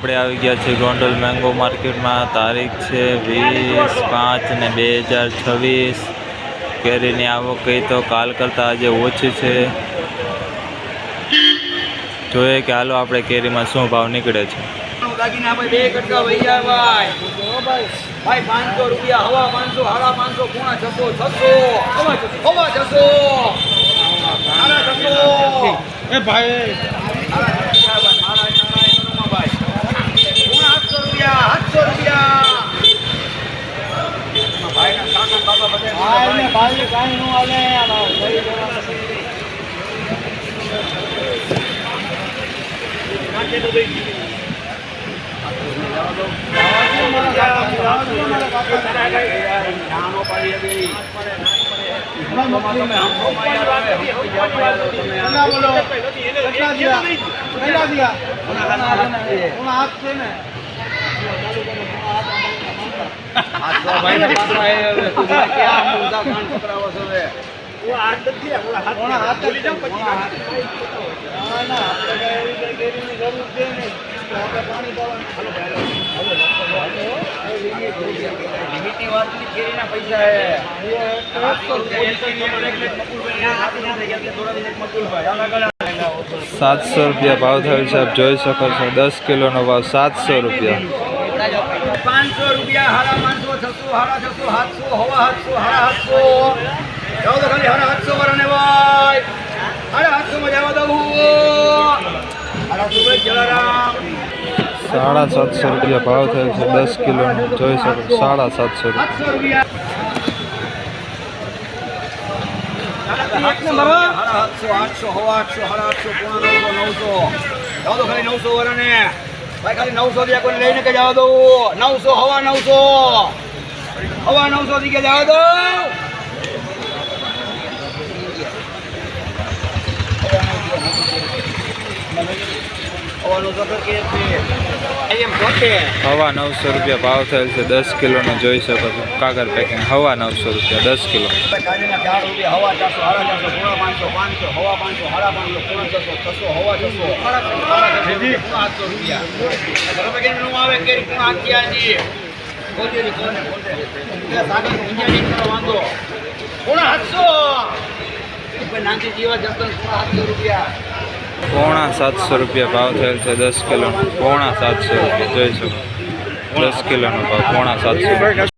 આપણે આવી ગયા છીએ ગોંડલ મેંગો માર્કેટમાં. તારીખ છે 20/5/2026. કેરીની આવક કહી તો કાલ કરતાં આજે ઓછી છે. જોઈએ કે હાલો આપણે કેરીમાં શું ભાવ નીકળે છે. દાગીના ભાઈ 2 કટકા ભૈયા ભાઈ 500 રૂપિયા, હવા 500, હાડા 500, પૂણા 600, 600, હવા 600, હાડા 600. એ ભાઈ ₹700 ભાવ થયો છે. આપ જોઈ શકો છો 10 કિલોનો ભાવ 700 રૂપિયા. 500 રૂપિયા, હાડા 500, 600, હાડા 600, 700, હવા 700, હાડા 700. જાઓ તો ખાલી હાડા 700 વાળાને ભાઈ, હાડા 700 માં જવા દઉં. હાડા 700 જલારામ. ₹750 ભાવ થયો છે 10 કિલોનો. જોઈ શકો ₹750. 700 રૂપિયા. 800, હવા 800, હવા 800, હાડા 800, પૂણા 900, 900. જાઓ તો ખાલી 900 વાળાને ભાઈ, ખાલી 900 દિયા કોઈ લઈને કે જવા દઉં. 900, હવા 900, હવા 900 થી કે જવા દઉં. હવા ₹900 ભાવ થયેલ છે 10 કિલોનો. જોઈ શકો છો કાગળ પેકિંગ. હવા ₹900 10 કિલો. હવા 400, હાડા 400, પૂણા 500, 500, હવા 500, હાડા 500, પૂણા 600, 600, હવા 600, પૂણા 800 રૂપિયા. ઘરમાં કેમ નું આવે કેરી પૂણા 88. કોલેરી કોને સાગર ઊંચાઈ કરો વાંધો. પૂણા 800. કોઈ નાંકી જીવા જતન પૂણા 800 રૂપિયા. ₹750 ભાવ થયેલ છે 10 કિલોનો. ₹750 જોઈ શકો. 10 કિલોનો ભાવ ₹750.